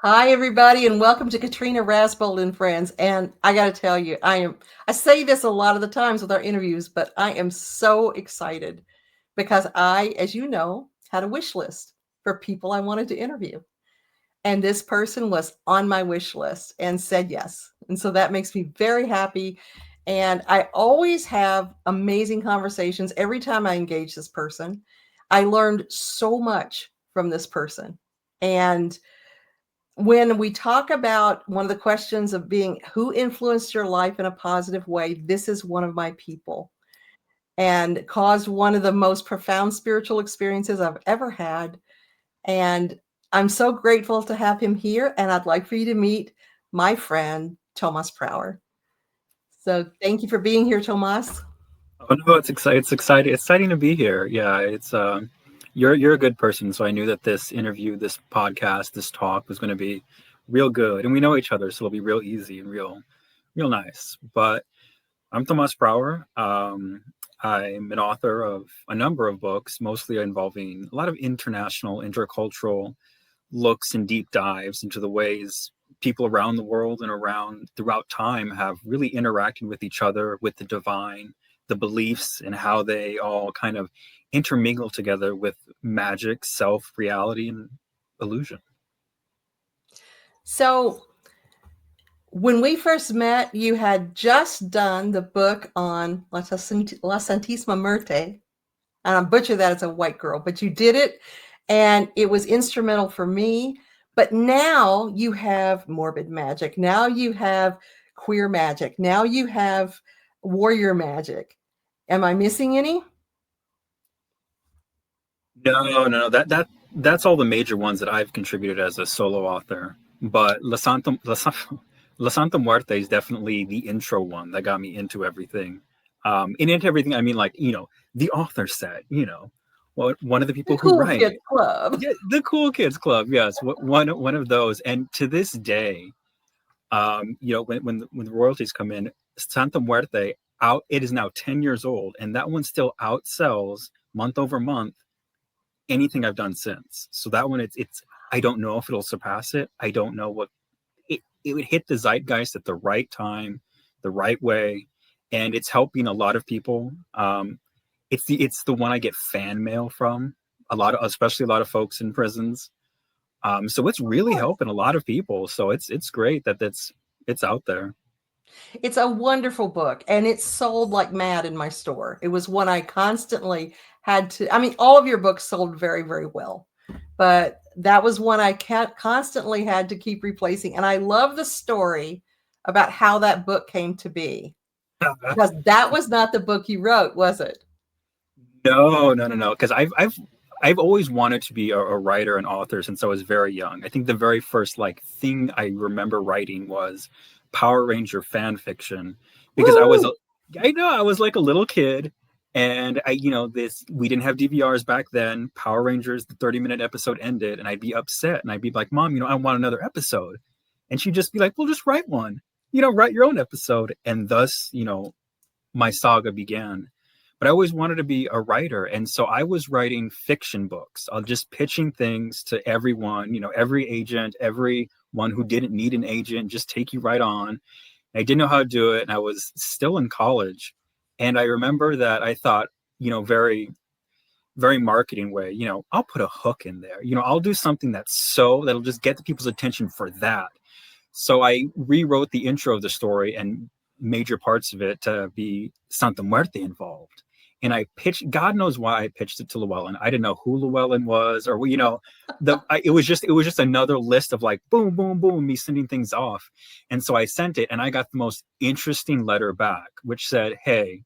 Hi, everybody, and welcome to Katrina Rasbold and Friends. And I got to tell you, I say this a lot of the times with our interviews, but I am so excited because I, as you know, had a wish list for people I wanted to interview. And this person was on my wish list and said yes. And so that makes me very happy. And I always have amazing conversations every time I engage this person. I learned so much from this person. And when we talk about one of the questions of being who influenced your life in a positive way, this is one of my people and caused one of the most profound spiritual experiences I've ever had. And I'm so grateful to have him here. And I'd like for you to meet my friend, Tomás Prower. So thank you for being here, Tomás. Oh no, it's exciting. It's exciting to be here. Yeah, it's you're a good person, so I knew that this interview, this podcast, this talk was going to be real good, and we know each other, so it'll be real easy and real nice. But I'm Tomás Prower. I'm an author of a number of books, mostly involving a lot of international, intercultural looks and deep dives into the ways people around the world and around throughout time have really interacted with each other, with the divine, the beliefs, and how they all kind of intermingle together with magic, self, reality, and illusion. So when we first met, you had just done the book on La Santísima Muerte, and I butcher that as a white girl, but you did it, and it was instrumental for me. But now you have morbid magic. Now you have queer magic. Now you have warrior magic. Am I missing any? No. That's all the major ones that I've contributed as a solo author. But La Santa Muerte is definitely the intro one that got me into everything. And into everything, I mean, like, the author said, one of the The people who Cool write. Kids Club. Yeah, the Cool Kids Club, yes, one of those. And to this day, when the royalties come in, Santa Muerte out, it is now 10 years old, and that one still outsells month over month anything I've done since. So that one, it's I don't know if it'll surpass it. I don't know what it would hit the zeitgeist at the right time, the right way, and it's helping a lot of people. It's the one I get fan mail from a lot of, especially a lot of folks in prisons. So it's really helping a lot of people. So it's great that it's out there. It's a wonderful book, and it's sold like mad in my store. It was one I constantly had to, I mean, all of your books sold very, very well, but that was one I constantly had to keep replacing. And I love the story about how that book came to be because that was not the book you wrote, was it? No. Because I've always wanted to be a writer and author since I was very young. I think the very first like thing I remember writing was Power Ranger fan fiction because Woo! I know I was like a little kid, and this we didn't have DVRs back then. Power Rangers, the 30-minute episode ended, and I'd be upset, and I'd be like, Mom, I want another episode, and she'd just be like, well, just write one, write your own episode, and thus my saga began. But I always wanted to be a writer. And so I was writing fiction books. I was just pitching things to everyone, every agent, everyone who didn't need an agent, just take you right on. I didn't know how to do it. And I was still in college. And I remember that I thought, very, very marketing way, I'll put a hook in there. I'll do something that'll just get the people's attention for that. So I rewrote the intro of the story and major parts of it to be Santa Muerte involved. And I pitched, God knows why I pitched it to Llewellyn. I didn't know who Llewellyn was, or it was just another list of like boom, boom, boom, me sending things off. And so I sent it, and I got the most interesting letter back, which said, "Hey,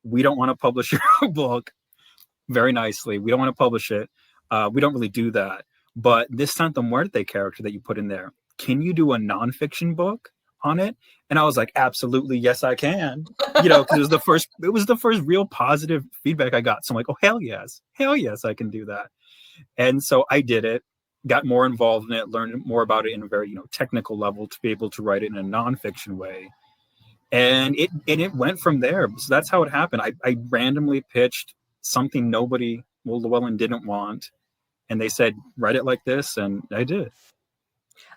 we don't want to publish your book." Very nicely, we don't want to publish it. We don't really do that. But this Santa Muerte character that you put in there, can you do a nonfiction book on it? And I was like, absolutely, yes, I can. Because it was the first real positive feedback I got. So I'm like, oh hell yes, I can do that. And so I did it, got more involved in it, learned more about it in a very technical level to be able to write it in a nonfiction way. And it went from there. So that's how it happened. I randomly pitched something Llewellyn didn't want, and they said write it like this, and I did.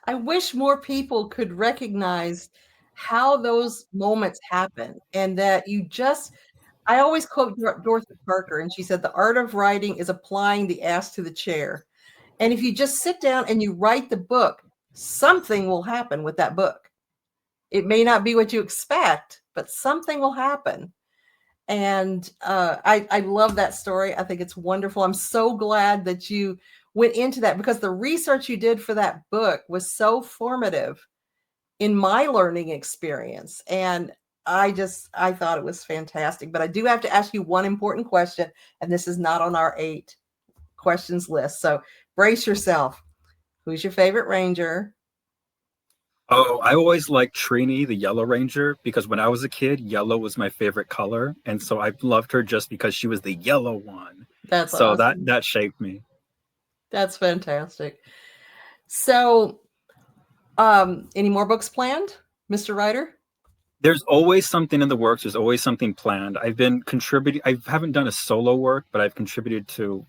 I wish more people could recognize how those moments happen and that you just I always quote Dorothy Parker, and she said, "The art of writing is applying the ass to the chair." And if you just sit down and you write the book, something will happen with that book. It may not be what you expect, but something will happen. And I love that story. I think it's wonderful. I'm so glad that you went into that because the research you did for that book was so formative in my learning experience. And I thought it was fantastic. But I do have to ask you one important question, and this is not on our 8 questions list. So brace yourself. Who's your favorite ranger? Oh, I always liked Trini, the Yellow Ranger, because when I was a kid, yellow was my favorite color, and so I loved her just because she was the yellow one. That's So that awesome. that shaped me. That's fantastic. So, any more books planned, Mr. Writer? There's always something in the works. There's always something planned. I've been contributing. I haven't done a solo work, but I've contributed to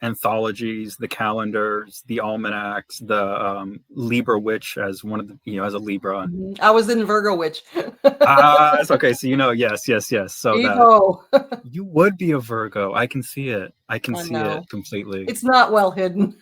anthologies, the calendars, the almanacs, the Libra Witch as one of the as a Libra. I was in Virgo Witch. Ah, it's okay. So yes, yes, yes. So that Evo. you would be a Virgo. I can see it. I can I see it know. completely. It's not well hidden.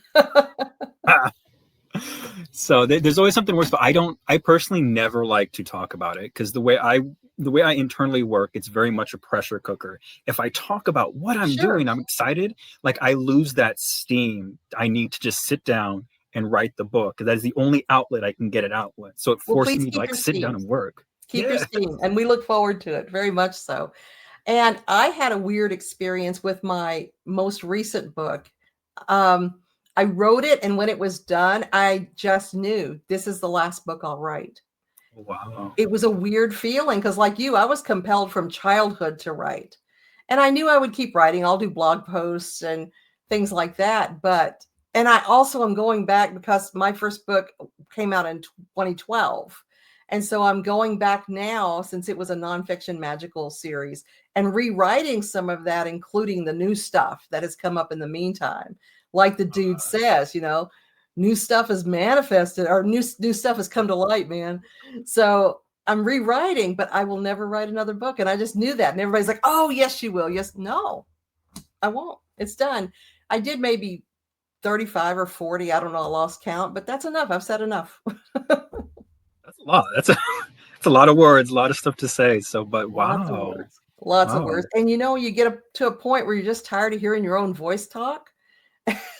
So there's always something worse, but I personally never like to talk about it because the way I internally work, it's very much a pressure cooker. If I talk about what I'm Sure. doing, I'm excited, like I lose that steam. I need to just sit down and write the book. That is the only outlet I can get it out with. So it Well, forces please me to keep like your sit down steam. and work. Keep your Yeah. steam. And we look forward to it very much so. And I had a weird experience with my most recent book. Um, I wrote it, and when it was done, I just knew this is the last book I'll write. Wow. It was a weird feeling because, like you, I was compelled from childhood to write. And I knew I would keep writing. I'll do blog posts and things like that. And I also am going back because my first book came out in 2012. And so I'm going back now since it was a nonfiction magical series and rewriting some of that, including the new stuff that has come up in the meantime. Like the dude says, new stuff is manifested or new stuff has come to light, man. So I'm rewriting, but I will never write another book. And I just knew that. And everybody's like, oh, yes, you will. Yes. No, I won't. It's done. I did maybe 35 or 40. I don't know. I lost count, but that's enough. I've said enough. That's a lot. That's a lot of words, a lot of stuff to say. So, but Lots of wow. words. Lots of Wow. words. And you get to a point where you're just tired of hearing your own voice talk.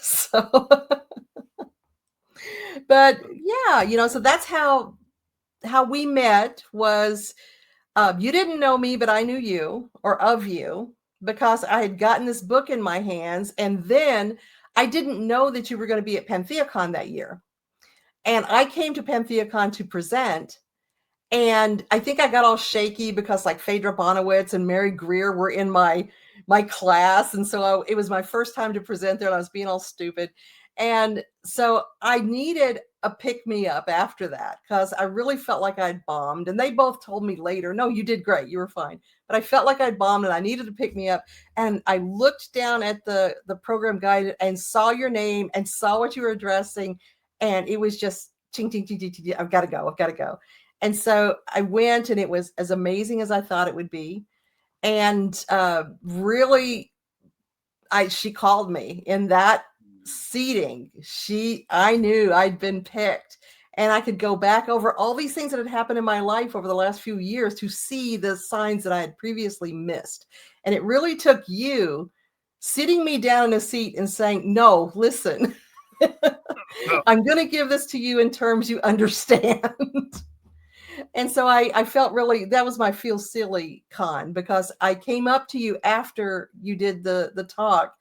So, but yeah, so that's how we met was you didn't know me, but I knew you or of you because I had gotten this book in my hands. And then I didn't know that you were going to be at PantheaCon that year. And I came to PantheaCon to present. And I think I got all shaky because like Phaedra Bonowitz and Mary Greer were in my class. And so it was my first time to present there and I was being all stupid. And so I needed a pick me up after that because I really felt like I'd bombed. And they both told me later, no, you did great. You were fine. But I felt like I'd bombed and I needed to pick me up. And I looked down at the program guide and saw your name and saw what you were addressing. And it was just ching, ching, ching, ching, ching. I've got to go. I've got to go. And so I went and it was as amazing as I thought it would be. And really, she called me in that seating. I knew I'd been picked. And I could go back over all these things that had happened in my life over the last few years to see the signs that I had previously missed. And it really took you sitting me down in a seat and saying, no, listen, I'm going to give this to you in terms you understand. And so I felt really that was my feel silly con because I came up to you after you did the talk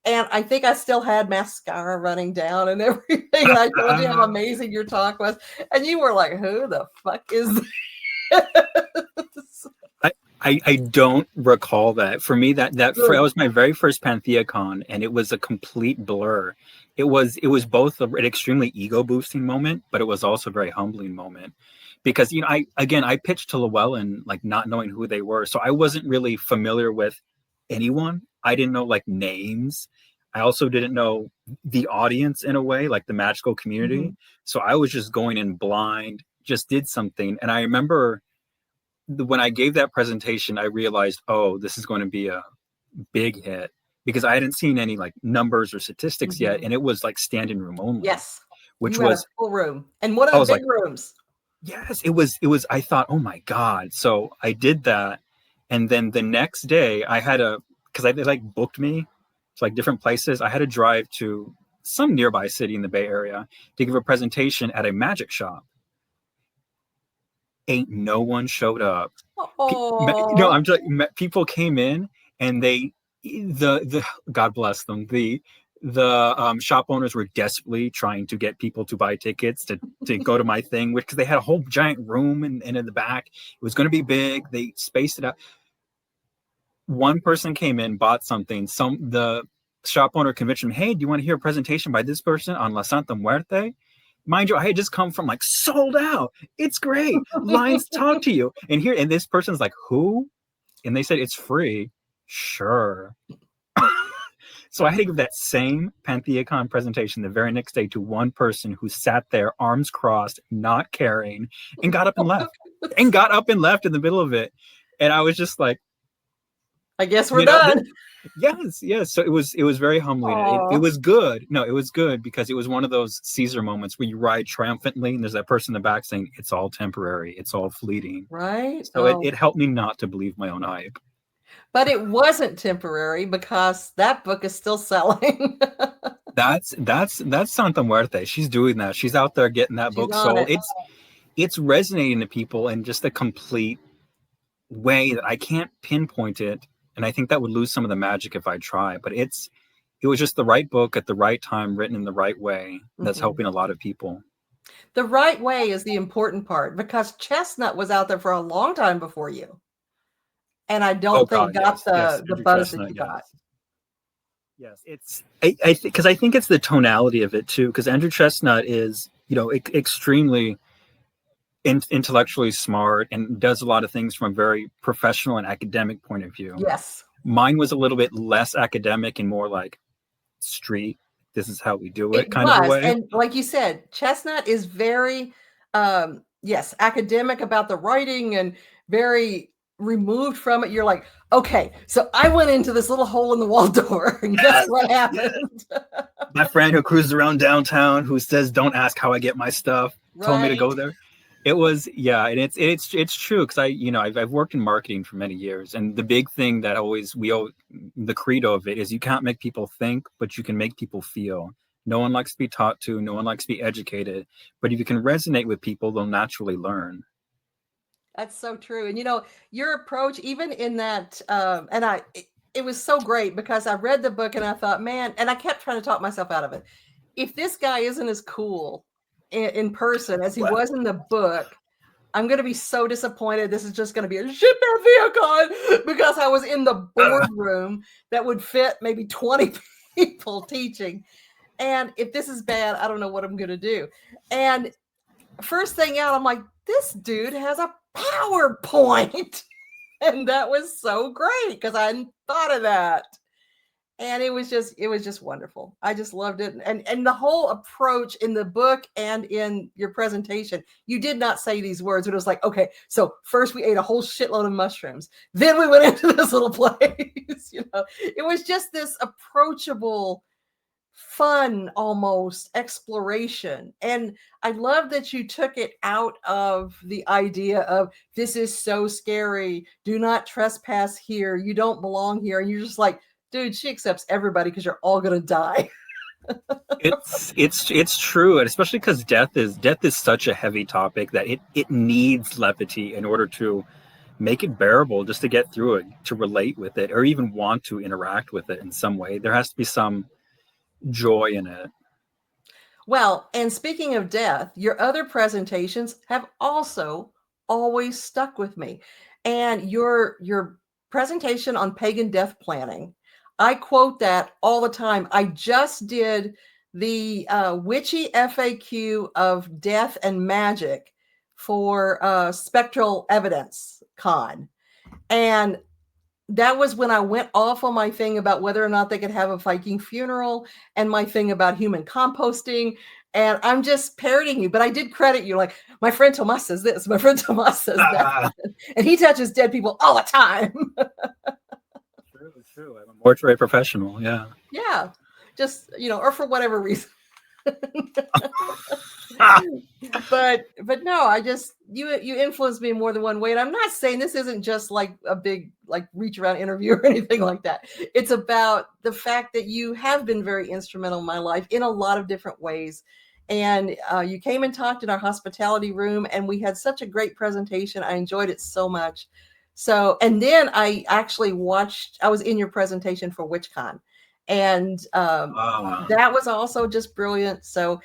and I think I still had mascara running down and everything. And I told you how amazing your talk was. And you were like, who the fuck is this? I don't recall that. For me, that was my very first PantheaCon, and it was a complete blur. It was both an extremely ego boosting moment, but it was also a very humbling moment because I pitched to Llewellyn like not knowing who they were, so I wasn't really familiar with anyone. I didn't know like names. I also didn't know the audience in a way, like the magical community. Mhm. So I was just going in blind, just did something. And I remember when I gave that presentation, I realized, oh, this is going to be a big hit because I hadn't seen any like numbers or statistics yet. Mhm. And it was like standing room only, Yes. which You had a was, full room, and one of I the was big like, rooms. yes, I thought, oh my God. So I did that. And then the next day I had because they like booked me to like different places. I had to drive to some nearby city in the Bay Area to give a presentation at a magic shop. Ain't no one showed up. No, Oh, I'm just people came in and the God bless them, the shop owners were desperately trying to get people to buy tickets to go to my thing, because they had a whole giant room and in the back it was going to be big. They spaced it out. One person came in, bought something. The shop owner convinced him, hey, do you want to hear a presentation by this person on La Santa Muerte? Mind you, I had just come from like sold out. It's great. Lines talk to you. And this person's like, who? And they said it's free. Sure. So I had to give that same PantheaCon presentation the very next day to one person who sat there, arms crossed, not caring, and got up and left. And got up and left in the middle of it. And I was just like, I guess we're you know, done. yes. So it was very humbling. It Oh, was good. No, it was good because it was one of those Caesar moments where you ride triumphantly, and there's that person in the back saying it's all temporary, it's all fleeting. right? So it, Oh, it helped me not to believe my own hype. but it wasn't temporary because that book is still selling. That's Santa Muerte. She's doing that. She's out there getting that She's book on sold. it. It's resonating to people in just a complete way that I can't pinpoint it. And I think that would lose some of the magic if I try. But it was just the right book at the right time, written in the right way. That's Mhm. helping a lot of people. The right way is the important part because Chestnut was out there for a long time before you, and I Oh don't think God, got yes, the Andrew buzz that Chestnut, you got. yes. Yes, it's because I think it's the tonality of it too. Because Andrew Chestnut is, extremely intellectually smart and does a lot of things from a very professional and academic point of view. Yes, Mine was a little bit less academic and more like street. This is how we do it it, kind of a was, way. and like you said, Chestnut is very, yes, academic about the writing and very removed from it. You're like, okay, so I went into this little hole in the wall door, and guess Yes, what yes. happened? My friend who cruises around downtown, who says, "Don't ask how I get my stuff," told me to Right. go there. It was, yeah, and it's true because I've worked in marketing for many years, and the big thing that the credo of it is you can't make people think, but you can make people feel. No one likes to be taught to, no one likes to be educated, but if you can resonate with people, they'll naturally learn. That's so true. And your approach, even in that, it was so great because I read the book and I thought, man, and I kept trying to talk myself out of it. If this guy isn't as cool in person as he Well, was in the book, I'm going to be so disappointed. This is just going to be a shit vehicle because I was in the boardroom that would fit maybe 20 people teaching. And if this is bad, I don't know what I'm going to do. And first thing out, I'm like, this dude has a PowerPoint. And that was so great because I hadn't thought of that. And it was just wonderful. I just loved it. And the whole approach in the book and in your presentation, you did not say these words, but it was like, okay, so first we ate a whole shitload of mushrooms. Then we went into this little place. It was just this approachable, fun almost exploration. And I love that you took it out of the idea of this is so scary, do not trespass here, you don't belong here, and you're just like, dude, she accepts everybody because you're all gonna die. it's true, and especially because death is such a heavy topic that it needs levity in order to make it bearable, just to get through it, to relate with it, or even want to interact with it in some way. There has to be some joy in it. Well, and speaking of death, your other presentations have also always stuck with me. And your presentation on pagan death planning, I quote that all the time. I just did the witchy FAQ of death and magic for Spectral Evidence Con. And that was when I went off on my thing about whether or not they could have a Viking funeral and my thing about human composting. And I'm just parroting you, but I did credit you. Like, my friend Tomas says this, my friend Tomas says that. And he touches dead people all the time. True. I'm a mortuary professional. Yeah. Yeah. Just, or for whatever reason. But no, I just you influenced me in more than one way. And I'm not saying this isn't just like a big like reach around interview or anything like that. It's about the fact that you have been very instrumental in my life in a lot of different ways. And you came and talked in our hospitality room, and we had such a great presentation. I enjoyed it so much. So, and then I actually I was in your presentation for WitchCon, and that was also just brilliant. So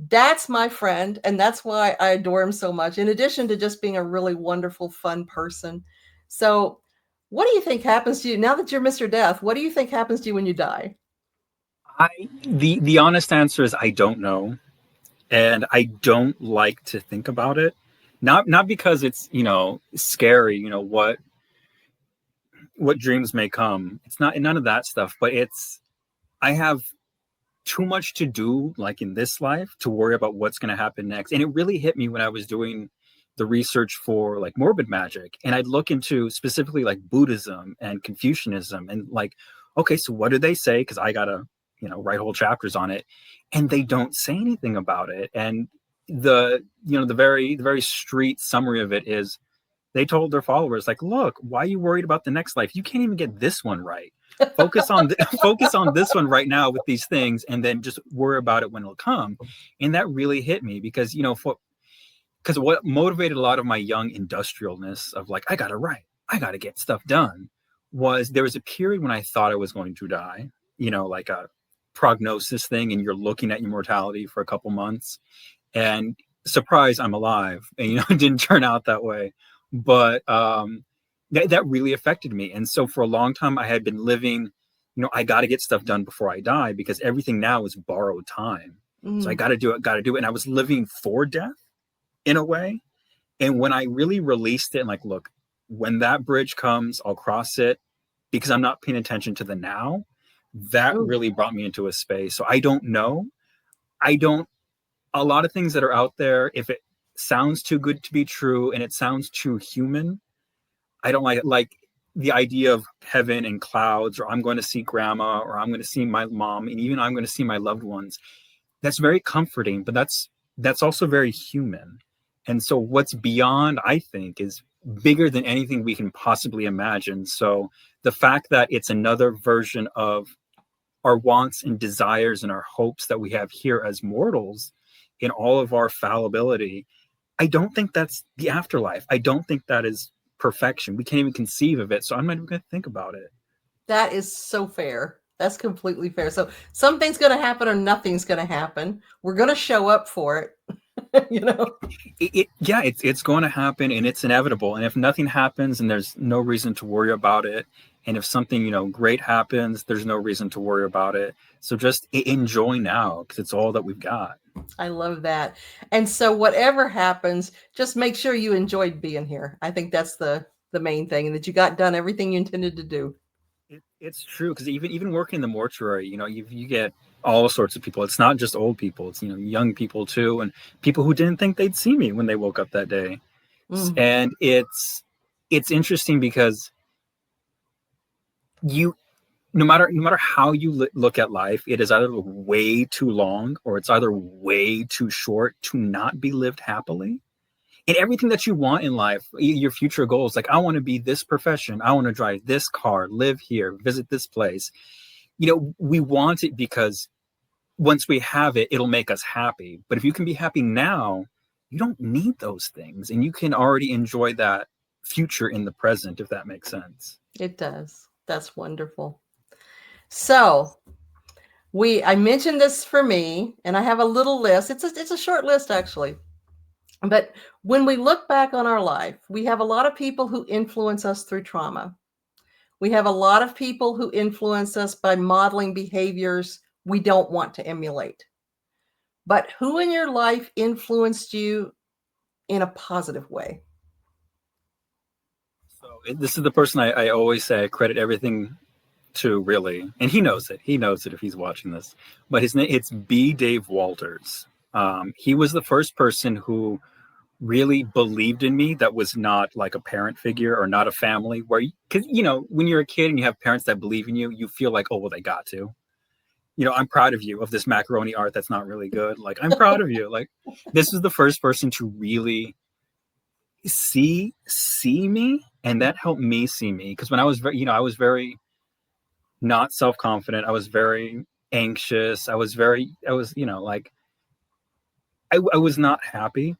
that's my friend, and that's why I adore him so much, in addition to just being a really wonderful, fun person. So, what do you think happens to you now that you're Mr. Death? What do you think happens to you when you die? The honest answer is I don't know, and I don't like to think about it. Not because it's scary, what dreams may come. It's not none of that stuff, but it's I have too much to do like in this life to worry about what's going to happen next. And it really hit me when I was doing the research for like morbid magic, and I'd look into specifically like Buddhism and Confucianism, and like, okay, so what do they say, because I gotta write whole chapters on it, and they don't say anything about it. And the very street summary of it is they told their followers, like, look, why are you worried about the next life? You can't even get this one right. Focus on focus on this one right now with these things, and then just worry about it when it'll come. And that really hit me because because what motivated a lot of my young industrialness of like, I gotta write, I gotta get stuff done, was there was a period when I thought I was going to die, like a prognosis thing, and you're looking at your mortality for a couple months, and surprise, I'm alive. And it didn't turn out that way. But that really affected me. And so for a long time I had been living, I got to get stuff done before I die, because everything now is borrowed time. So I got to do it. And I was living for death in a way. And when I really released it and like, look, when that bridge comes, I'll cross it, because I'm not paying attention to the now, that really brought me into a space. So I don't know. A lot of things that are out there, if it sounds too good to be true and it sounds too human, I don't like it. Like the idea of heaven and clouds, or I'm going to see grandma, or I'm going to see my mom, and even I'm going to see my loved ones. That's very comforting, but that's also very human. And so what's beyond, I think, is bigger than anything we can possibly imagine. So the fact that it's another version of our wants and desires and our hopes that we have here as mortals, in all of our fallibility, I don't think that's the afterlife. I don't think that is perfection. We can't even conceive of it. So I'm not even going to think about it. That is so fair. That's completely fair. So something's going to happen or nothing's going to happen. We're going to show up for it. It's going to happen, and it's inevitable. And if nothing happens, and there's no reason to worry about it. And if something, great happens, there's no reason to worry about it. So just enjoy now, because it's all that we've got. I love that. And so whatever happens, just make sure you enjoyed being here. I think that's the main thing, and that you got done everything you intended to do. It's true, because even working in the mortuary, you get all sorts of people. It's not just old people. It's young people too, and people who didn't think they'd see me when they woke up that day. And it's interesting because no matter how you look at life, it is either way too long or it's either way too short to not be lived happily. And everything that you want in life, your future goals, like, I want to be this profession, I want to drive this car, live here, visit this place. We want it because once we have it, it'll make us happy. But if you can be happy now, you don't need those things, and you can already enjoy that future in the present, if that makes sense. It does. That's wonderful. So I mentioned this for me, and I have a little list. It's a short list, actually. But when we look back on our life, we have a lot of people who influence us through trauma. We have a lot of people who influence us by modeling behaviors we don't want to emulate. But who in your life influenced you in a positive way? So this is the person I always say I credit everything to, really, and he knows it. He knows it if he's watching this. But his name, it's B. Dave Walters. He was the first person who really believed in me that was not like a parent figure or not a family where, because when you're a kid and you have parents that believe in you, you feel like, oh well, they got to, I'm proud of you, of this macaroni art that's not really good, like I'm proud of you. Like, this is the first person to really see me, and that helped me see me, because when I was very, I was very not self-confident, I was very anxious, I was, like, I was not happy.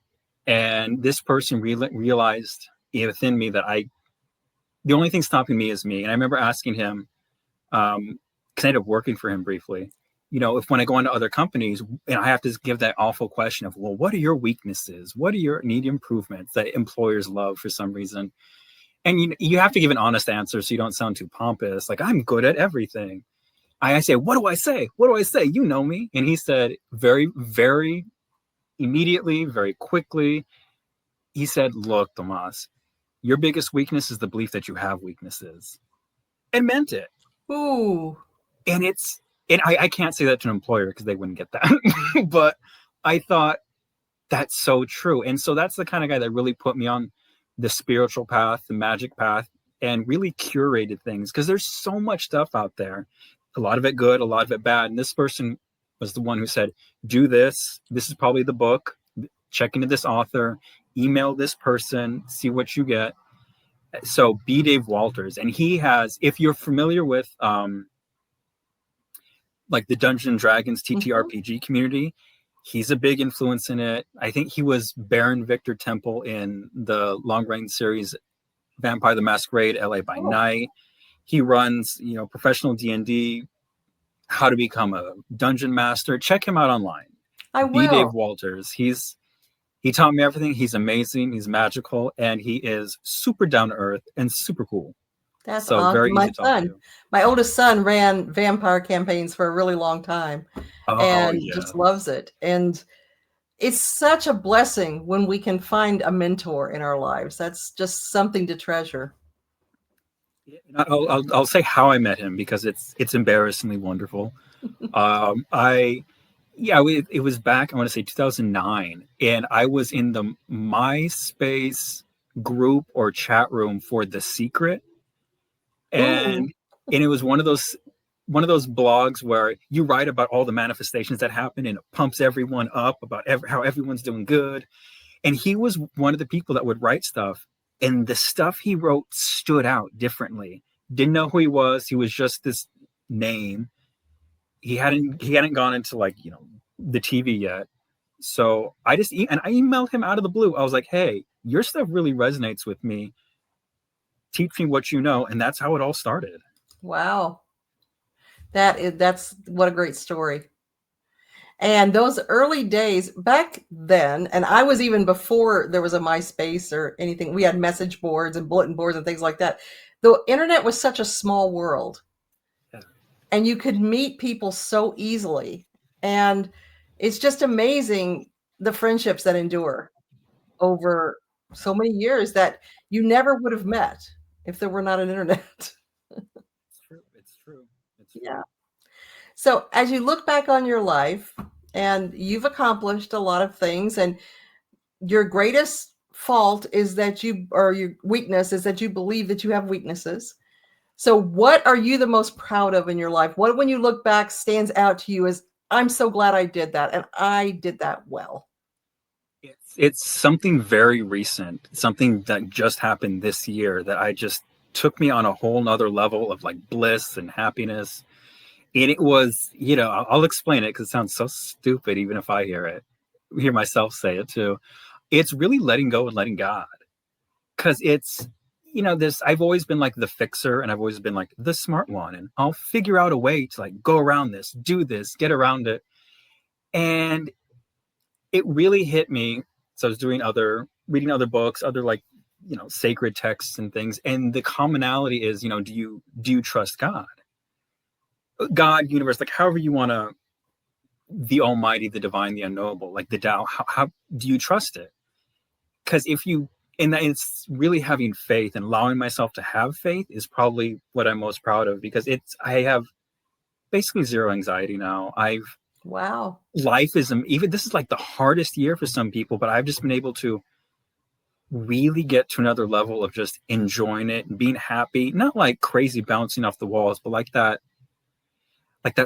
And this person realized within me that the only thing stopping me is me. And I remember asking him, because I ended up working for him briefly, if when I go into other companies and I have to give that awful question of, well, what are your weaknesses? What are your need improvements that employers love for some reason? And you have to give an honest answer so you don't sound too pompous. Like, I'm good at everything. I say, what do I say? What do I say? You know me. And he said very, very immediately, very quickly, he said, look, Tomas, your biggest weakness is the belief that you have weaknesses. And meant it. Ooh. And I can't say that to an employer because they wouldn't get that. But I thought, that's so true. And so that's the kind of guy that really put me on the spiritual path, the magic path, and really curated things, because there's so much stuff out there, a lot of it good, a lot of it bad. And this person was the one who said, do this. This is probably the book. Check into this author, email this person, see what you get. So B. Dave Walters. And he has, if you're familiar with like the Dungeons and Dragons TTRPG community, he's a big influence in it. I think he was Baron Victor Temple in the long range series Vampire the Masquerade, LA by Night. He runs, professional D&D, how to become a dungeon master. Check him out online. I B. Dave will. Walters. He taught me everything. He's amazing. He's magical, and he is super down to earth and super cool. That's So awesome. very easy to talk to. My oldest son ran vampire campaigns for a really long time Oh and yeah. just loves it. And it's such a blessing when we can find a mentor in our lives. That's just something to treasure. I'll say how I met him, because it's embarrassingly wonderful. I Yeah, it was back, I want to say 2009, and I was in the MySpace group or chat room for The Secret, Ooh, and it was one of those blogs where you write about all the manifestations that happen, and it pumps everyone up about how everyone's doing good. And he was one of the people that would write stuff, and the stuff he wrote stood out differently. Didn't know who he was. He was just this name. He hadn't gone into, like, the TV yet. So I emailed him out of the blue. I was like, hey, your stuff really resonates with me. Teach me what you know. And that's how it all started. wow. That's what a great story. And those early days back then, and I was even before there was a MySpace or anything, we had message boards and bulletin boards and things like that. The internet was such a small world, Yeah. and you could meet people so easily. And it's just amazing the friendships that endure over so many years that you never would have met if there were not an internet. It's true. It's true. It's true. Yeah. So as you look back on your life, and you've accomplished a lot of things, and your greatest fault is that or your weakness is that you believe that you have weaknesses. So what are you the most proud of in your life? What, when you look back, stands out to you as, I'm so glad I did that, and I did that well? It's something very recent, something that just happened this year that I just took me on a whole nother level of, like, bliss and happiness. And it was, I'll explain it because it sounds so stupid, even if I hear myself say it too. It's really letting go and letting God. Because it's, this, I've always been like the fixer, and I've always been like the smart one, and I'll figure out a way to, like, go around this, do this, get around it. And it really hit me. So I was reading other books, other, like, sacred texts and things. And the commonality is, do you trust God, universe, like, however you want to, the almighty, the divine, the unknowable, like the Tao, how do you trust it? Because if you and it's really having faith and allowing myself to have faith is probably what I'm most proud of, because I have basically zero anxiety now. Wow. Life is, even this is like the hardest year for some people, but I've just been able to really get to another level of just enjoying it and being happy, not like crazy bouncing off the walls, but like that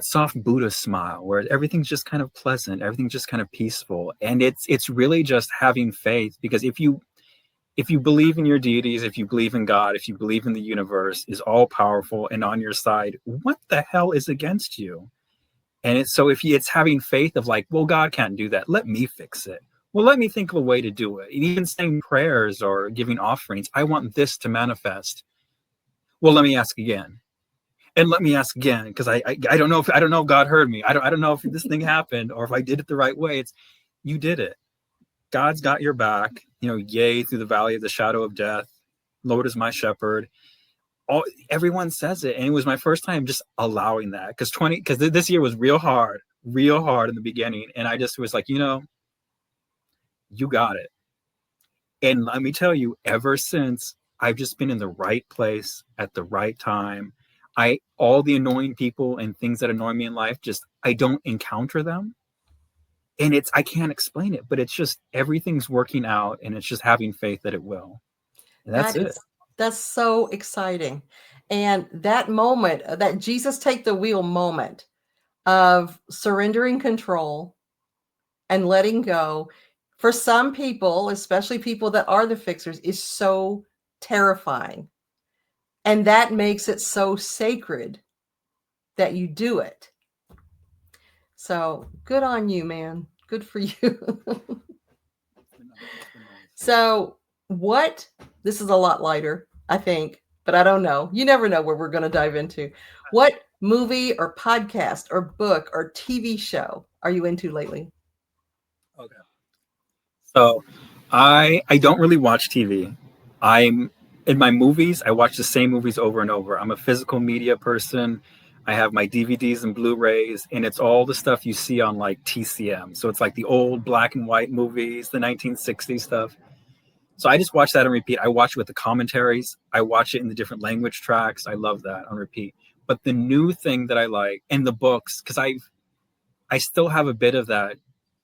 soft Buddha smile where everything's just kind of pleasant, everything's just kind of peaceful. And it's really just having faith, because if you believe in your deities, if you believe in God, if you believe in the universe is all powerful and on your side, what the hell is against you? And it's having faith of like, well, God can't do that. Let me fix it. Well, let me think of a way to do it. And even saying prayers or giving offerings, I want this to manifest. Well, let me ask again. And let me ask again, because I don't know if God heard me. I don't know if this thing happened or if I did it the right way. It's, you did it. God's got your back. Yea, through the valley of the shadow of death, Lord is my shepherd. Everyone says it, and it was my first time just allowing that, because this year was real hard in the beginning, and I just was like, you got it. And let me tell you, ever since, I've just been in the right place at the right time. All the annoying people and things that annoy me in life, just, I don't encounter them. And I can't explain it, but it's just, everything's working out, and it's just having faith that it will. And that's That it. is that's so exciting. And that moment, that Jesus take the wheel moment of surrendering control and letting go, for some people, especially people that are the fixers, is so terrifying. And that makes it so sacred that you do it. So good on you, man. Good for you. It's been nice. So, this is a lot lighter, I think, but I don't know. You never know where we're going to dive into. What movie or podcast or book or TV show are you into lately? Okay. So I don't really watch TV. I'm in my movies, I watch the same movies over and over. I'm a physical media person. I have my DVDs and Blu-rays, and it's all the stuff you see on like TCM. So it's like the old black and white movies, the 1960s stuff. So I just watch that on repeat. I watch it with the commentaries. I watch it in the different language tracks. I love that on repeat. But the new thing that I like, and the books, because I still have a bit of that.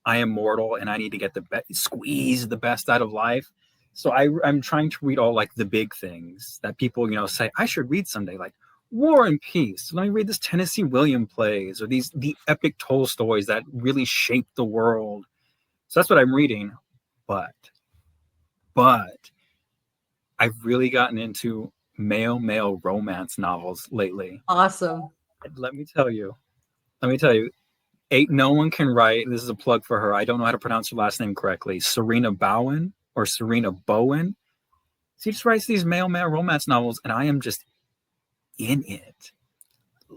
I am mortal and I need to get squeeze the best out of life. So I'm trying to read all like the big things that people, say I should read someday, like War and Peace. Let me read this Tennessee William plays, or the epic Tolstoys that really shaped the world. So that's what I'm reading. But I've really gotten into male romance novels lately. Awesome. And let me tell you, ain't no one can write. This is a plug for her. I don't know how to pronounce her last name correctly. Serena Bowen or Serena Bowen. She just writes these male romance novels, and I am just in it.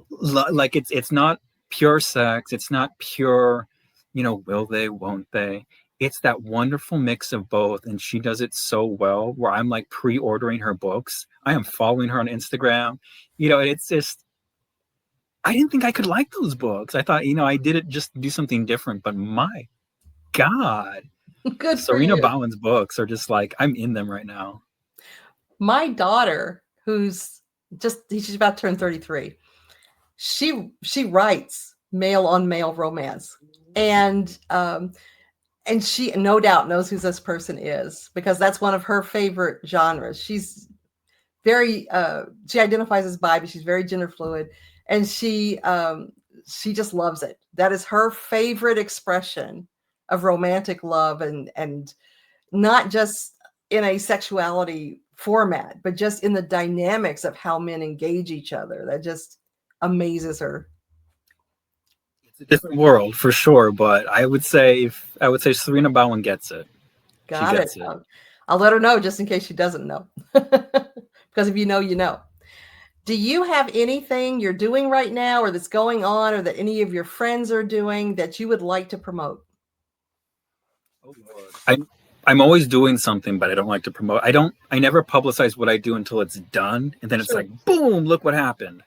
Like it's not pure sex. It's not pure, will they, won't they? It's that wonderful mix of both, and she does it so well. Where I'm like pre-ordering her books. I am following her on Instagram. It's just, I didn't think I could like those books. I thought, I did it just to do something different. But my God, Good for Serena you. Bowen's books are just like, I'm in them right now. My daughter, she's about to turn 33. She writes male on male romance. And she no doubt knows who this person is, because that's one of her favorite genres. She identifies as bi, but she's very gender fluid, and she just loves it. That is her favorite expression of romantic love, and not just in a sexuality format, but just in the dynamics of how men engage each other. That just amazes her. It's a different world for sure, but I would say Serena Bowen gets it. She Got it. gets it. I'll let her know, just in case she doesn't know. Because if you know, you know. Do you have anything you're doing right now, or that's going on, or that any of your friends are doing that you would like to promote? Oh Lord. I'm always doing something, but I don't like to promote. I never publicize what I do until it's done, and then it's Sure. like, boom, look what happened.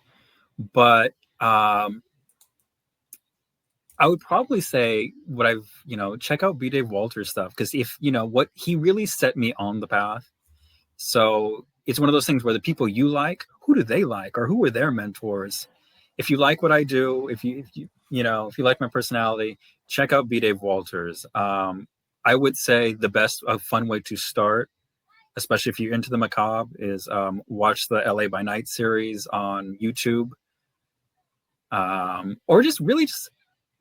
But I would probably say check out B. Dave Walters stuff, because if what he really set me on the path. So it's one of those things where the people you like, who do they like, or who are their mentors? If you like what I do, if you like my personality, check out B. Dave Walters. I would say the best, a fun way to start, especially if you're into the macabre, is watch the LA by Night series on YouTube, or just really just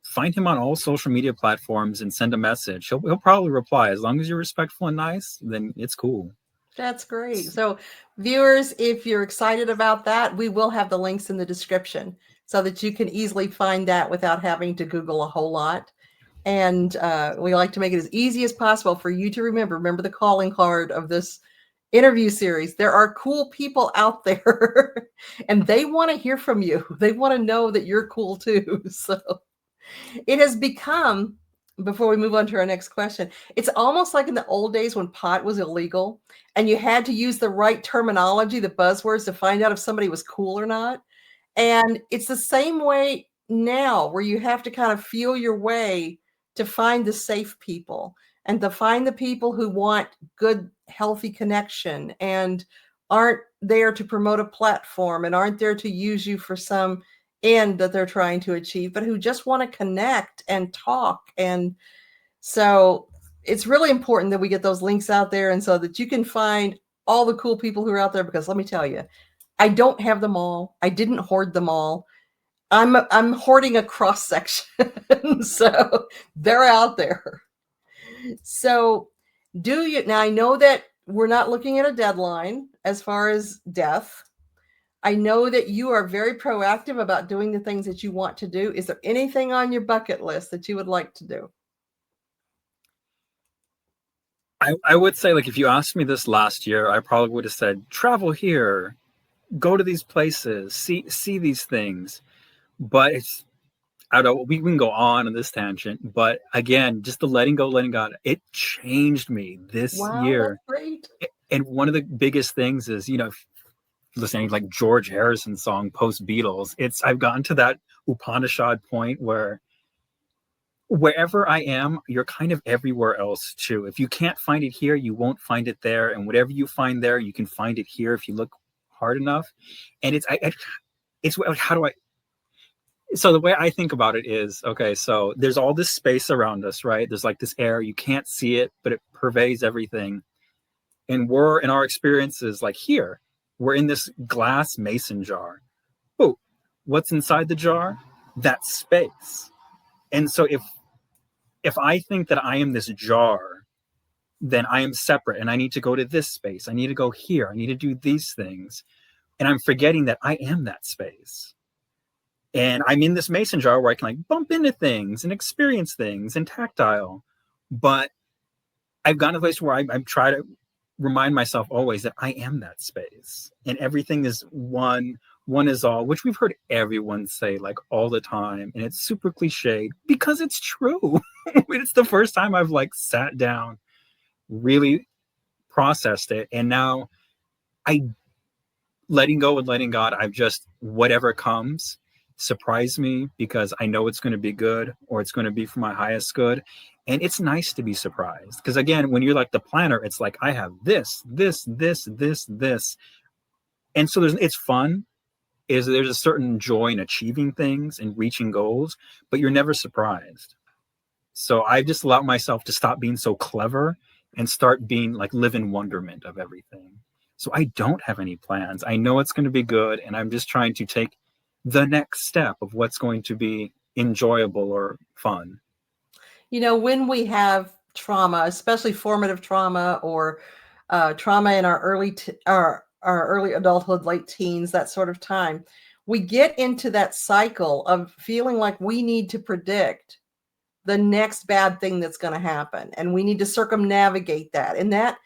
find him on all social media platforms and send a message. He'll probably reply as long as you're respectful and nice. Then it's cool. That's great. So, viewers, if you're excited about that, we will have the links in the description so that you can easily find that without having to Google a whole lot. And we like to make it as easy as possible for you to remember. Remember the calling card of this interview series. There are cool people out there and they want to hear from you. They want to know that you're cool too. So it has become, before we move on to our next question, it's almost like in the old days when pot was illegal and you had to use the right terminology, the buzzwords, to find out if somebody was cool or not. And it's the same way now, where you have to kind of feel your way to find the safe people and to find the people who want good, healthy connection and aren't there to promote a platform and aren't there to use you for some end that they're trying to achieve, but who just want to connect and talk. And so it's really important that we get those links out there, and so that you can find all the cool people who are out there, because let me tell you, I don't have them all. I didn't hoard them all. I'm hoarding a cross section. So they're out there. So now I know that we're not looking at a deadline as far as death. I know that you are very proactive about doing the things that you want to do. Is there anything on your bucket list that you would like to do? I would say, like, if you asked me this last year, I probably would have said travel here, go to these places, see these things. But it's, I don't know, we can go on this tangent, but again, just the letting go, letting God, it changed me this Wow, that's year. great. And one of the biggest things is, listening to like George Harrison's song post Beatles, I've gotten to that Upanishad point where wherever I am, you're kind of everywhere else too. If you can't find it here, you won't find it there. And whatever you find there, you can find it here if you look hard enough. And it's how do I, so the way I think about it is, okay, so there's all this space around us, right? There's like this air, you can't see it, but it pervades everything. And we're in our experiences, like here, we're in this glass mason jar. Oh, what's inside the jar? That space. And so if I think that I am this jar, then I am separate and I need to go to this space. I need to go here. I need to do these things. And I'm forgetting that I am that space. And I'm in this mason jar where I can like bump into things and experience things and tactile. But I've gotten to a place where I try to remind myself always that I am that space. And everything is one is all, which we've heard everyone say like all the time. And it's super cliched because it's true. It's the first time I've like sat down, really processed it. And now I letting go and letting God, I've just, whatever comes, surprise me because I know it's going to be good or it's going to be for my highest good. And it's nice to be surprised because, again, when you're like the planner, it's like I have this. And so it's fun. There's a certain joy in achieving things and reaching goals, but you're never surprised. So I've just allowed myself to stop being so clever and start being like live in wonderment of everything. So I don't have any plans. I know it's going to be good. And I'm just trying to take the next step of what's going to be enjoyable or fun. When we have trauma, especially formative trauma or trauma in our our early adulthood, late teens, that sort of time, we get into that cycle of feeling like we need to predict the next bad thing that's going to happen, and we need to circumnavigate that. And that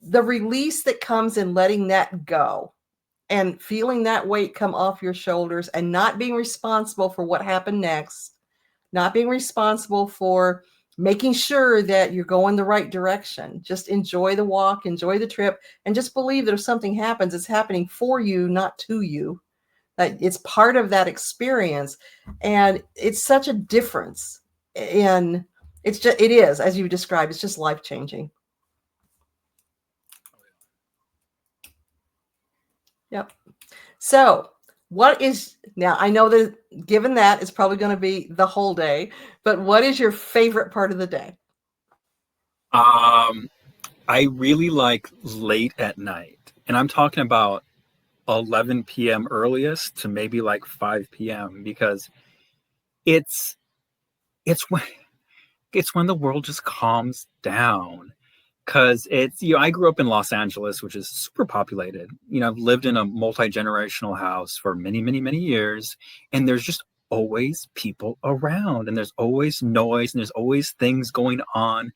the release that comes in letting that go and feeling that weight come off your shoulders and not being responsible for what happened next, not being responsible for making sure that you're going the right direction. Just enjoy the walk, enjoy the trip, and just believe that if something happens, it's happening for you, not to you. That it's part of that experience. And it's such a difference. And it is, as you described, it's just life-changing. Yep. So, what is now? I know that given that it's probably going to be the whole day, but what is your favorite part of the day? Um, I really like late at night, and I'm talking about 11 p.m. earliest to maybe like 5 p.m. because it's it's when it's when the world just calms down. Because it's, I grew up in Los Angeles, which is super populated. I've lived in a multi-generational house for many, many, many years, and there's just always people around, and there's always noise, and there's always things going on.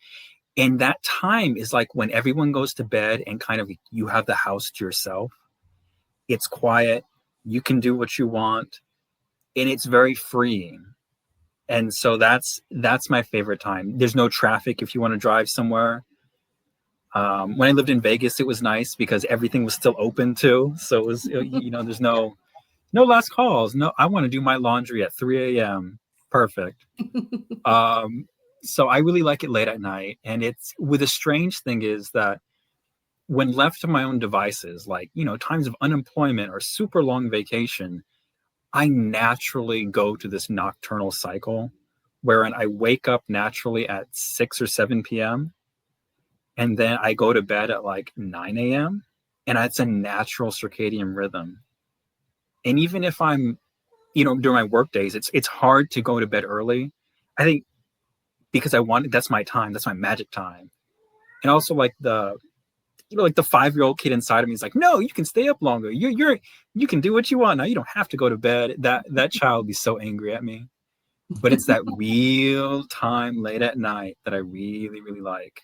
And that time is like when everyone goes to bed and kind of you have the house to yourself. It's quiet, you can do what you want, and it's very freeing. And so that's my favorite time. There's no traffic if you want to drive somewhere. When I lived in Vegas, it was nice because everything was still open too. So it was, there's no last calls. No, I want to do my laundry at 3 a.m. Perfect. Um, so I really like it late at night. And it's with a strange thing is that when left to my own devices, like, times of unemployment or super long vacation, I naturally go to this nocturnal cycle wherein I wake up naturally at 6 or 7 p.m. and then I go to bed at like 9 a.m. and it's a natural circadian rhythm. And even if I'm, during my work days, it's hard to go to bed early. I think because that's my time, that's my magic time. And also like like the 5-year-old kid inside of me is like, no, you can stay up longer. You can do what you want now. You don't have to go to bed. That child would be so angry at me. But it's that real time late at night that I really, really like.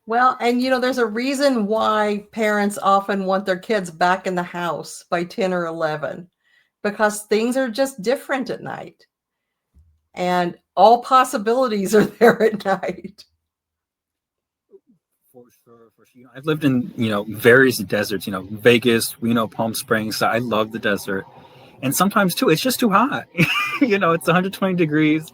Well, and there's a reason why parents often want their kids back in the house by 10 or 11 because things are just different at night. And all possibilities are there at night. For sure, for sure. I've lived in, various deserts, Vegas, Reno, Palm Springs. So I love the desert. And sometimes too, it's just too hot. It's 120 degrees.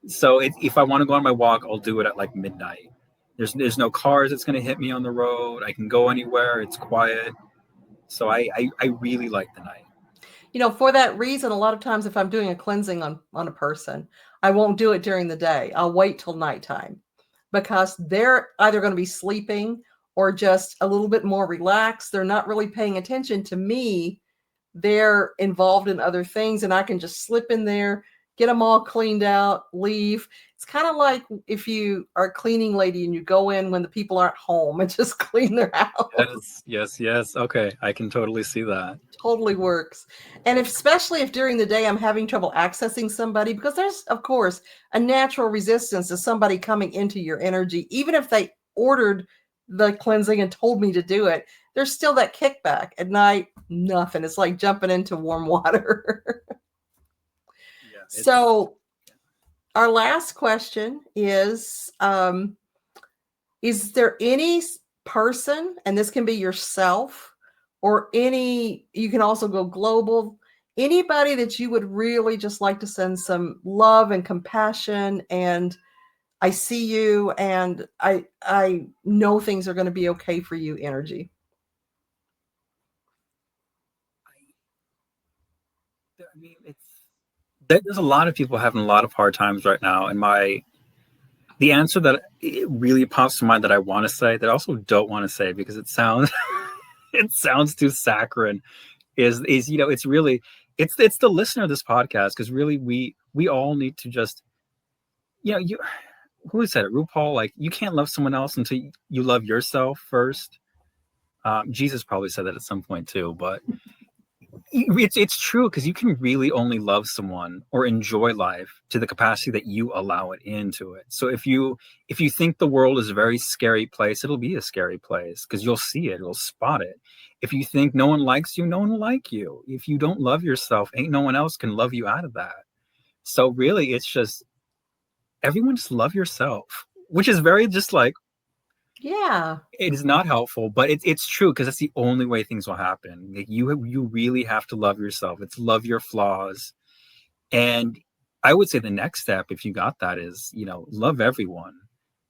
So if I want to go on my walk, I'll do it at like midnight. There's no cars that's going to hit me on the road. I can go anywhere. It's quiet. So I really like the night. For that reason, a lot of times if I'm doing a cleansing on a person, I won't do it during the day. I'll wait till nighttime because they're either going to be sleeping or just a little bit more relaxed. They're not really paying attention to me. They're involved in other things, and I can just slip in there, get them all cleaned out, leave. It's kind of like if you are a cleaning lady and you go in when the people aren't home and just clean their house. Yes, yes, yes. Okay, I can totally see that. Totally works. And especially if during the day I'm having trouble accessing somebody, because there's, of course, a natural resistance to somebody coming into your energy, even if they ordered the cleansing and told me to do it, there's still that kickback. At night, nothing. It's like jumping into warm water. Yeah, So, our last question is there any person, and this can be yourself or you can also go global, anybody that you would really just like to send some love and compassion and I see you and I know things are going to be okay for you energy? I mean, there's a lot of people having a lot of hard times right now, and the answer that it really pops to mind that I want to say that I also don't want to say because it sounds it sounds too saccharine is it's really it's the listener of this podcast because really we all need to just you who said it, RuPaul, like you can't love someone else until you love yourself first. Jesus probably said that at some point too, but it's true because you can really only love someone or enjoy life to the capacity that you allow it into it. So if you think the world is a very scary place, it'll be a scary place because you'll see it, you'll spot it. If you think no one likes you, no one will like you. If you don't love yourself, ain't no one else can love you out of that. So really it's just everyone just love yourself, which is very just like Yeah. it is not helpful, but it's true because that's the only way things will happen. Like you really have to love yourself. It's love your flaws. And I would say the next step, if you got that, is love everyone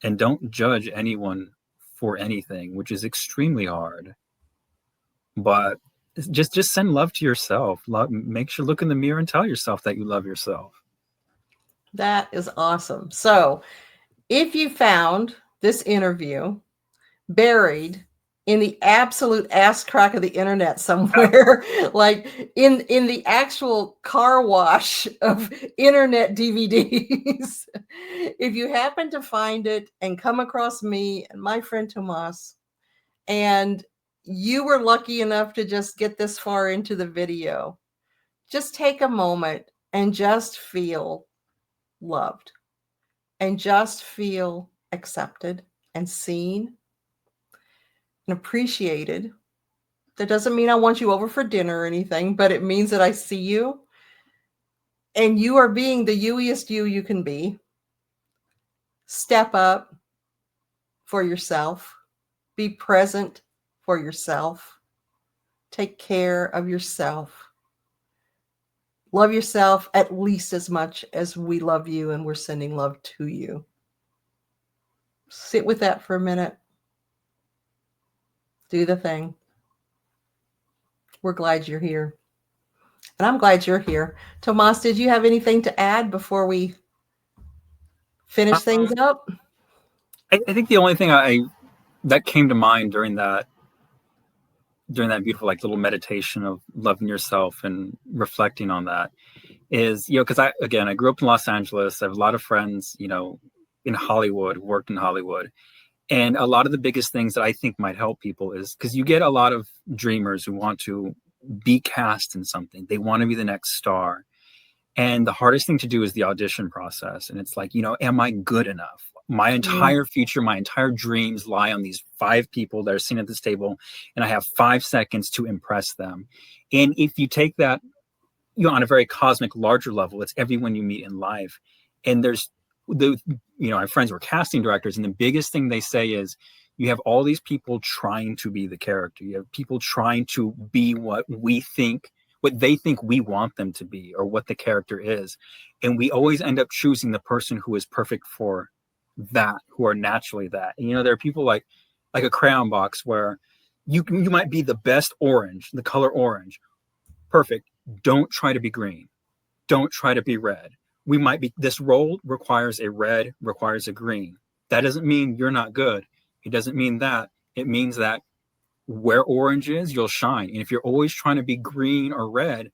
and don't judge anyone for anything, which is extremely hard. But just send love to yourself. Make sure, look in the mirror and tell yourself that you love yourself. That is awesome. So if you found this interview buried in the absolute ass crack of the internet somewhere, like in the actual car wash of internet DVDs, if you happen to find it and come across me and my friend Tomas, and you were lucky enough to just get this far into the video, just take a moment and just feel loved and just feel accepted and seen and appreciated. That doesn't mean I want you over for dinner or anything, but it means that I see you and you are being the youiest you can be. Step up for yourself. Be present for yourself. Take care of yourself. Love yourself at least as much as we love you and we're sending love to you. Sit with that for a minute. Do the thing. We're glad you're here. And I'm glad you're here. Tomas, did you have anything to add before we finish things up? I think the only thing that came to mind during that beautiful like little meditation of loving yourself and reflecting on that is, because I grew up in Los Angeles. I have a lot of friends, in Hollywood, worked in Hollywood. And a lot of the biggest things that I think might help people is because you get a lot of dreamers who want to be cast in something. They want to be the next star. And the hardest thing to do is the audition process. And it's like, am I good enough? My entire future, my entire dreams lie on these 5 people that are sitting at this table, and I have 5 seconds to impress them. And if you take that, on a very cosmic, larger level, it's everyone you meet in life. And there's I have friends who are casting directors, and the biggest thing they say is you have all these people trying to be the character. You have people trying to be what they think we want them to be, or what the character is. And we always end up choosing the person who is perfect for that, who are naturally that. And there are people like a crayon box where you might be the best orange, the color orange. Perfect. Don't try to be green. Don't try to be red. This role requires a red, requires a green. That doesn't mean you're not good. It doesn't mean that. It means that where orange is, you'll shine. And if you're always trying to be green or red,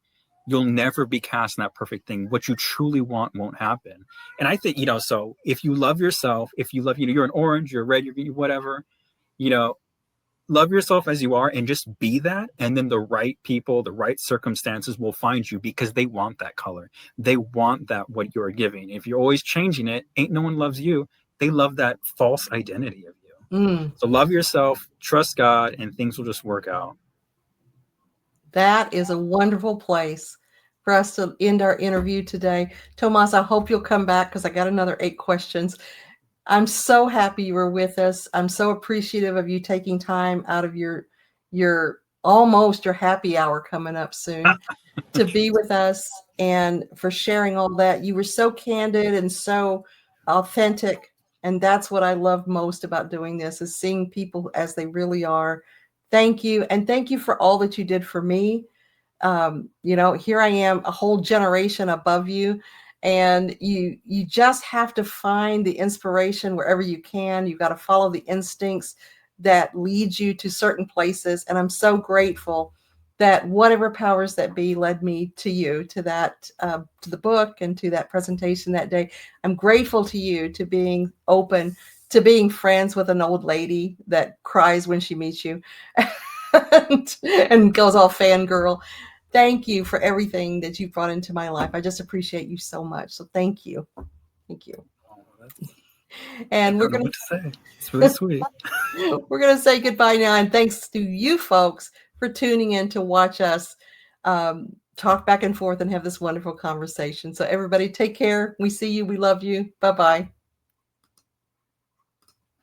you'll never be cast in that perfect thing. What you truly want won't happen. And I think, so if you love yourself, if you love, you're an orange, you're red, you're whatever, love yourself as you are and just be that. And then the right people, the right circumstances will find you because they want that color. They want that, what you're giving. If you're always changing it, ain't no one loves you. They love that false identity of you. So love yourself, trust God, and things will just work out. That is a wonderful place for us to end our interview today. Tomas, I hope you'll come back because I got another 8 questions. I'm so happy you were with us. I'm so appreciative of you taking time out of your almost your happy hour coming up soon to be with us and for sharing all that. You were so candid and so authentic. And that's what I love most about doing this, is seeing people as they really are. Thank you. And thank you for all that you did for me. Here I am, a whole generation above you. And you just have to find the inspiration wherever you can. You've got to follow the instincts that lead you to certain places. And I'm so grateful that whatever powers that be led me to you, to that, to the book and to that presentation that day. I'm grateful to you, to being open, to being friends with an old lady that cries when she meets you and goes all fangirl. Thank you for everything that you brought into my life. I just appreciate you so much. So thank you. Thank you. And we're going to say, it's really sweet. We're going to say goodbye now. And thanks to you folks for tuning in to watch us talk back and forth and have this wonderful conversation. So everybody take care. We see you. We love you. Bye-bye.